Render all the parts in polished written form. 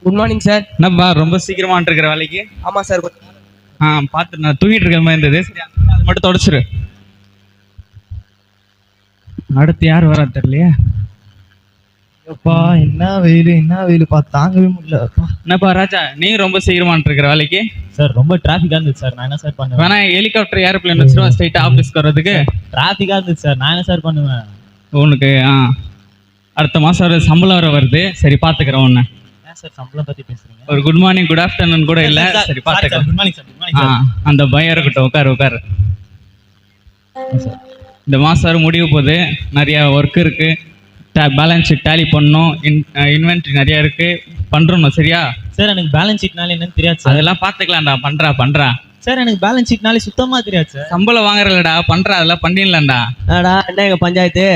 Good morning sir. என்னப்பா ரொம்ப சீக்கிரமா இருக்கிற வேலைக்கு? ஆமாம் சார். பார்த்து நான் தூங்கிட்டு இருக்கிற மாதிரி இருந்தது. சரி, அது மட்டும் தொடச்சிரு. அடுத்து யார் வரா தெரியலையே. அப்பா என்ன வெயிலுப்பா, தாங்கவே முடியலப்பா. என்னப்பா ராஜா, நீ ரொம்ப சீக்கிரமா இருக்கிற வேலைக்கு? சார் ரொம்ப டிராஃபிக்கா இருந்துச்சு சார், நான் என்ன சார் பண்ணுவேன்? வேணா ஹெலிகாப்டர் ஏரோப்ளேன் வச்சிருவா ஸ்ட்ரைட்டா ஆஃபீஸ்க்கு வர்றதுக்கு. டிராஃபிக்கா இருந்துச்சு சார், நான் என்ன சார் பண்ணுவேன்? உனக்கு அடுத்த மாசம் ஒரு சம்பளம் வர வருது. சரி பாத்துக்கிறேன் உன்னை. ஏன் சார் சம்பளம் பத்தி பேசுறீங்க? ஒரு குட் மார்னிங் குட் ஆஃப்டர்நூன் கூட இல்ல. சரி பாத்துக்கிறேன். Good morning sir. Good morning sir. அந்த பயம் இருக்கட்டும், உட்காரு. இந்த மாசம் வர முடிவு போகுது. நிறைய ஒர்க் இருக்கு. பேலன்ஸ் ஷீட் டேலி பண்ணணும். இன்வென்ட்ரி நிறைய இருக்கு, பண்றோம். சரியா சார்? எனக்கு பேலன்ஸ் ஷீட்னால என்னன்னு தெரியாது சார். அதெல்லாம் பாத்துக்கலாம்டா. பண்றா சார். எனக்கு பேலன்ஸ் ஷீட்னாலே சுத்தமா தெரியாது சார். சம்பளம் வாங்குறலடா, பண்றா, அதெல்லாம் பண்ணிடலாம்டா. என்ன எங்க பஞ்சாயத்து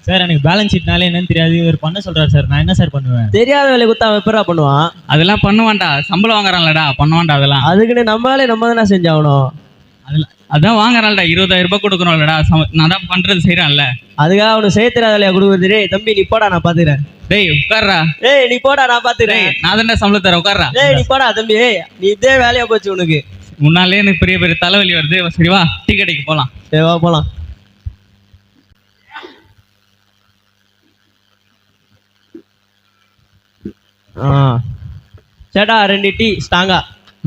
சார்? எனக்கு பேலன்ஸ் ஷீட்னாலே என்னன்னு தெரியாது, இவர் பண்ண சொல்றாரு சார். நான் என்ன சார் பண்ணுவேன்? தெரியாத வேலை குத்தா எப்பரா பண்ணுவான்? அதெல்லாம் பண்ணுவான்டா, சம்பளம் வாங்குறான்லடா, பண்ணுவான்டா அதெல்லாம். அதுக்குன்னு நம்ம வேலையை நம்ம தானே செஞ்சாகணும். அதான் வாங்குறான்டா, 20,000 ரூபாய் கொடுக்குறோம்லடா. நான் தான் பண்றது செய்யறான்ல. அதுக்காக அவனுக்கு செய்ய தெரியாத வேலையா கொடுக்குறது? டேய் தம்பி நீ போடா, நான் பாத்துக்கிறேன். டேய் உட்கார்றா. டேய் நீ போடா, நான் பாத்துக்கிறேன். நான் தானே சம்பளம் தரேன், உட்கார்றா. டேய் நீ போடா தம்பி, நீ இதே வேலையா போச்சு உனக்கு. முன்னாலே எனக்கு பெரிய பெரிய தலைவலி வருது. சரி வா, டீ கடைக்கு போலாம். சரி வா போலாம். சேட்டா 2 டீ ஸ்ட்ராங்கா.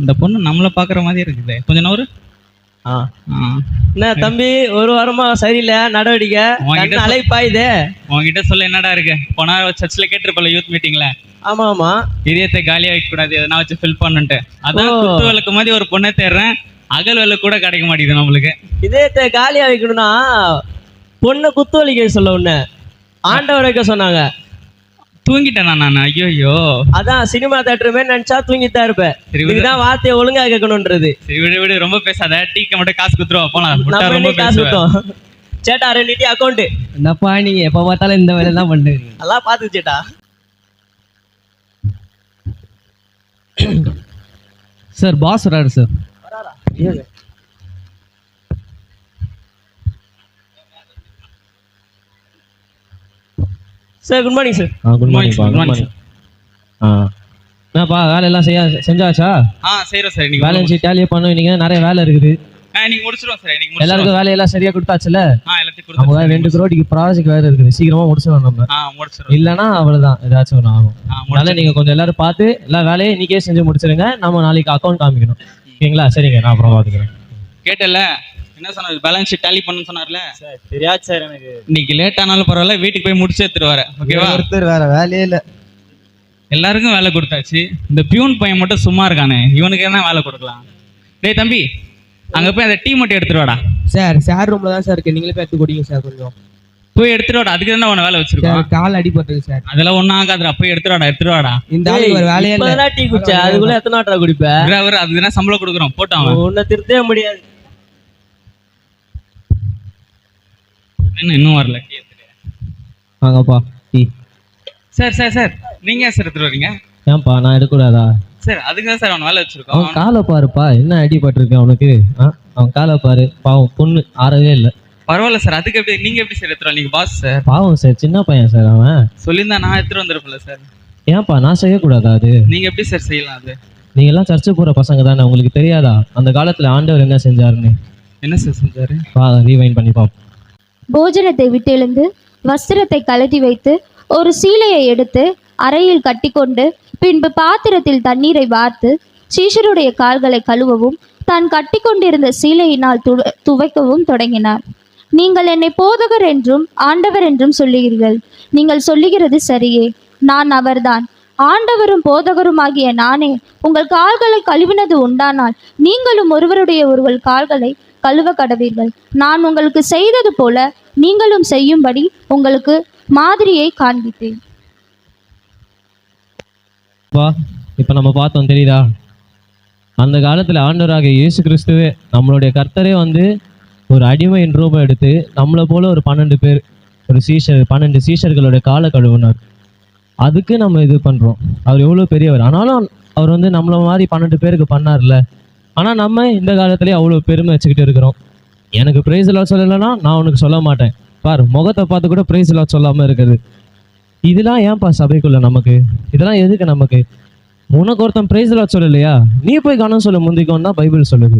இந்த பொண்ணு நம்மள பாக்குற மாதிரி இருக்குது. கொஞ்ச நேரம். என்ன தம்பி, ஒரு வாரமா சரியில்லை நடவடிக்கை, அலைப்பாயுதே. உங்ககிட்ட சொல்ல என்னடா இருக்கு? போன சர்ச்சில் கேட்டிருப்பல யூத் மீட்டிங்ல. ஆமா இதயத்தை காலியா வைக்க கூடாது, எதனா வச்சு ஃபில் பண்ணுன்ட்டு. அதான் குத்து விளக்கு மாதிரி ஒரு பொண்ணை தேடுறேன். அகல் விளக்கு கூட கிடைக்க மாட்டேங்குது நம்மளுக்கு. இதயத்தை காலியா வைக்கணும்னா பொண்ணை குத்து வலிக்க சொல்ல ஒண்ணு ஆண்டவர் வைக்க சொன்னாங்க. தூங்கிட்டேன் நான். ஐயோ அதான் சினிமா தேட்டர் மாதிரி நினைச்சா தூங்கித்தான் இருப்பேன். இதுதான் வார்த்தையை ஒழுங்கா கேட்கணும்ன்றது. சரி விடு, ரொம்ப பேசாத. டீக்கு மட்டும் காசு குத்துருவா போலாம். ரொம்ப காசு குத்தோம். சேட்டா 2 டீ அக்கௌண்ட். என்னப்பா நீங்க எப்ப பார்த்தாலும் இந்த வேலை தான் பண்றீங்க? நல்லா பாத்து சேட்டா. சார் பாஸ் வராரு sir. Sir good morning sir. Good morning. என்னப்பா வேலையெல்லாம் செஞ்சாச்சா? செய்யறோம் சார். நீங்க பேலன்ஸ் ஷீட் டேலி பண்ணுவீங்க, நிறைய வேலை இருக்குது. நீங்க முடிச்சிருவோம் சார். நீங்க எல்லாருக்கும் வேலையெல்லாம் சரியா கொடுத்தாச்சுல? எல்லாத்தையும் கொடுத்தாச்சு. நம்ம 2 crore ப்ராஜெக்ட் வேற இருக்குது, சீக்கிரமா முடிச்சிடலாம் நம்ம. முடிச்சிரோம். இல்லனா அவ்வளவுதான், ஏதாச்சும் ஒன்று ஆகும். அதனால நீங்க கொஞ்சம் எல்லாரும் பார்த்து எல்லா வேலையும் இன்னைக்கே செஞ்சு முடிச்சிருங்க. நம்ம நாளைக்கு அக்கௌண்ட் காமிக்கணும். ஓகேங்களா? சரிங்க, நான் அப்புறம் பாத்துக்கிறேன். கேட்டல என்ன சொன்னாரு? பேலன்ஸ் ஷீட் டேலி பண்ணனும் சொன்னார்ல சார். தெரியாது சார் எனக்கு. இன்னைக்கு லேட் ஆனாலும் பரவாயில்ல, வீட்டுக்கு போய் முடிச்சு எடுத்துட்டு வரேன். ஓகேவா? ஒருத்தர் வேற வேலையே இல்ல. எல்லாருக்கும் வேலை கொடுத்தாச்சு. இந்த பியூன் பையன் மட்டும் சும்மா இருக்கானே, இவனுக்கு என்ன வேலை கொடுக்கலாம்? டேய் தம்பி, அங்க போய் அந்த டீ மட்டும் எடுத்துட்டு வாடா. சார் ரூம்ல தான் சார் இருக்கு, நீங்களே போய் எடுத்து கொடுங்க சார். கொஞ்சம் போய் எடுத்துட்டு வாடா. அதுக்கு தானே உன வேலை வச்சிருக்கோம். கால் அடிபட்டது சார். அதெல்லாம் ஒன்னும் ஆகாதுடா. போய் எடுத்துட்டு வாடா. இந்த ஆளுக்கு ஒரு வேலையே இல்ல. டீ குடிச்ச அதுக்குள்ள எத்தனை வாட்டரா குடிப்ப? அதுக்கு தானே சம்பளம் கொடுக்குறோம். போட்டான் உன்னை திருத்தவே முடியாது. இன்னும் வரல. வாங்கப்பா டீ. சார் நீங்க சார் எடுத்துட்டு வரீங்க? ஏன்பா நான் எடுக்கக்கூடாதா? சார் அதுக்கு தான் சார் அவன் வேலை வச்சிருக்கோம். அவன் காலை பாருப்பா, என்ன அடிபட்டிருக்கு அவனுக்கு. அவன் காலை பாரு, பாவம், பொண்ணு ஆறவே இல்லை. பரவாயில்ல சார். அதுக்கு எப்படி நீங்க எப்படி சார் எடுத்துட்டு? நீங்க பாஸ் சார். பாவம் சார், சின்ன பையன் சார் அவன். சொல்லியிருந்தா நான் எடுத்துட்டு வந்திருப்பேன்ல சார். ஏன்பா நான் செய்யக்கூடாதா அது? நீங்க எப்படி சார் செய்யலாம் அது? நீங்க எல்லாம் சர்ச்சை போற பசங்க தானே, உங்களுக்கு தெரியாதா அந்த காலத்துல ஆண்டவர் என்ன செஞ்சாருன்னு? என்ன சார் செஞ்சாரு? ரீவைண்ட் பண்ணி பாப்போம். போஜனத்தை விட்டெழுந்து வஸ்திரத்தை கழட்டி வைத்து ஒரு சீலையை எடுத்து அறையில் கட்டிக்கொண்டு பின்பு பாத்திரத்தில் தண்ணீரை வார்த்து சீஷருடைய கால்களை கழுவவும் தான் கட்டிக்கொண்டிருந்த சீலையினால் துவைக்கவும் தொடங்கினார். நீங்கள் என்னை போதகர் என்றும் ஆண்டவர் என்றும் சொல்லுகிறீர்கள். நீங்கள் சொல்லுகிறது சரியே, நான் அவர்தான். ஆண்டவரும் போதகருமாகிய நானே உங்கள் கால்களை கழுவினது உண்டானால் நீங்களும் ஒருவர் கால்களை கழுவ கடவீர்கள். நான் உங்களுக்கு செய்தது போல நீங்களும் செய்யும்படி உங்களுக்கு மாதிரியை காண்பித்தேன். இப்ப நம்ம பார்த்தோம் தெரியுதா? அந்த காலத்துல ஆண்டவராக இயேசு கிறிஸ்துவே நம்மளுடைய கர்த்தரே வந்து ஒரு அடிமையின் ரூபம் எடுத்து நம்மளை போல ஒரு 12 பேர், ஒரு 12 சீஷர்களுடைய காலை கழுவினார். அதுக்கு நம்ம இது பண்றோம். அவர் எவ்வளவு பெரியவர். ஆனாலும் அவர் வந்து நம்மள மாதிரி 12 பேருக்கு பண்ணார்ல. ஆனா நம்ம இந்த காலத்திலேயே அவ்வளவு பெருமை வச்சுக்கிட்டு இருக்கிறோம். எனக்கு பிரைஸ் எல்லாம் சொல்லலைன்னா நான் உனக்கு சொல்ல மாட்டேன். பாரு, முகத்தை பார்த்து கூட பிரைஸ் எல்லாம் சொல்லாம இருக்குது. இதெல்லாம் ஏன்பா சபைக்குள்ள நமக்கு? இதெல்லாம் எதுக்கு நமக்கு? உனக்கு ஒருத்தன் பிரைஸ் லார்ட் சொல்லலையா, நீ போய் கனம் சொல்ல முந்திக்கோன்னு தான் பைபிள் சொல்லுது.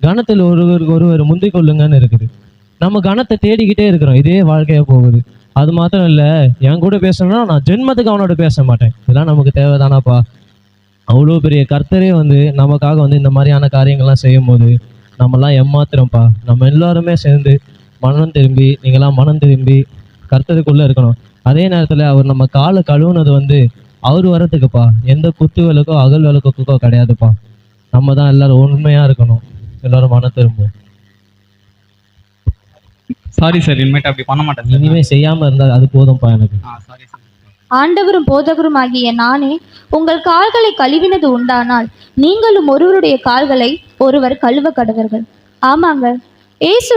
கனத்தில் ஒருவர் முந்திக் கொள்ளுங்கன்னு இருக்குது. நம்ம கனத்தை தேடிக்கிட்டே இருக்கிறோம், இதே வாழ்க்கையா போகுது. அது மாத்திரம் இல்லை, என் கூட பேசணும்னா நான் ஜென்மத்துக்கு அவனோட பேச மாட்டேன். இதெல்லாம் நமக்கு தேவைதானாப்பா? அவ்வளோ பெரிய கர்த்தரே வந்து நமக்காக வந்து இந்த மாதிரியான காரியங்கள்லாம் செய்யும் போது நம்மலாம் ஏமாத்திரம்ப்பா. நம்ம எல்லாருமே சேர்ந்து மனம் திரும்பி, நீங்களாம் மனம் திரும்பி கர்த்தருக்குள்ளே இருக்கணும். அதே நேரத்தில் அவர் நம்ம காலை கழுவுனது வந்து அவர் வரத்துக்குப்பா, எந்த குத்து விளக்கோ அகல் விளக்குக்கோ கிடையாதுப்பா. நம்ம தான் எல்லாரும் உண்மையாக இருக்கணும், எல்லாரும் மனம் திரும்பும். சாரி சார், இனிமேட்டு அப்படி பண்ண மாட்டேன் சார். இனிமே செய்யாமல் இருந்தால் அது போதும்ப்பா எனக்கு. Sorry sir. ஆண்டவரும் போதகரும் ஆகிய நானே உங்கள் கால்களை கழுவினது உண்டானால் நீங்களும் ஒருவருடைய கால்களை ஒருவர் கழுவ கடவர்கள். ஆமாங்க, இயேசு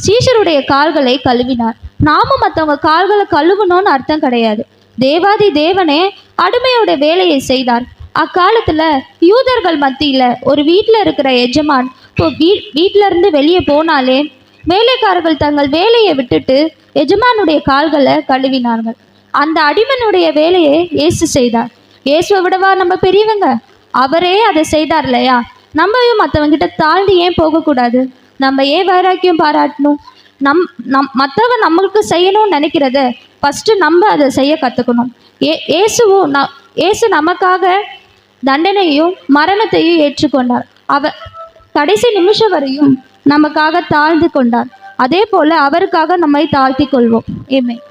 சீஷருடைய கால்களை கழுவினார். நாமும் மற்றவங்க கால்களை கழுவணும்னு அர்த்தம் கிடையாது. தேவாதி தேவனே அடிமையோட வேலையை செய்தார். அக்காலத்துல யூதர்கள் மத்தியில ஒரு வீட்டில் இருக்கிற எஜமான் இப்போ வீட்டில இருந்து வெளியே போனாலே வேலைக்காரர்கள் தங்கள் வேலையை விட்டுட்டு எஜமானுடைய கால்களை கழுவினார்கள். அந்த அடிமனுடைய வேலையை இயேசு செய்தார். இயேசுவை விடவா நம்ம பெரியவங்க? அவரே அதை செய்தார் இல்லையா? நம்மையும் மற்றவங்கிட்ட தாழ்ந்து ஏன் போகக்கூடாது? நம்ம ஏன் வைராக்கியம் பாராட்டணும்? மற்றவன் நம்மளுக்கு செய்யணும்னு நினைக்கிறத ஃபஸ்ட்டு நம்ம அதை செய்ய கற்றுக்கணும். இயேசு நமக்காக தண்டனையும் மரணத்தையும் ஏற்றுக்கொண்டார். அவர் கடைசி நிமிஷம் வரையும் நமக்காக தாழ்ந்து கொண்டார். அதே போல அவருக்காக நம்மை தாழ்த்தி கொள்வோம். ஆமென்.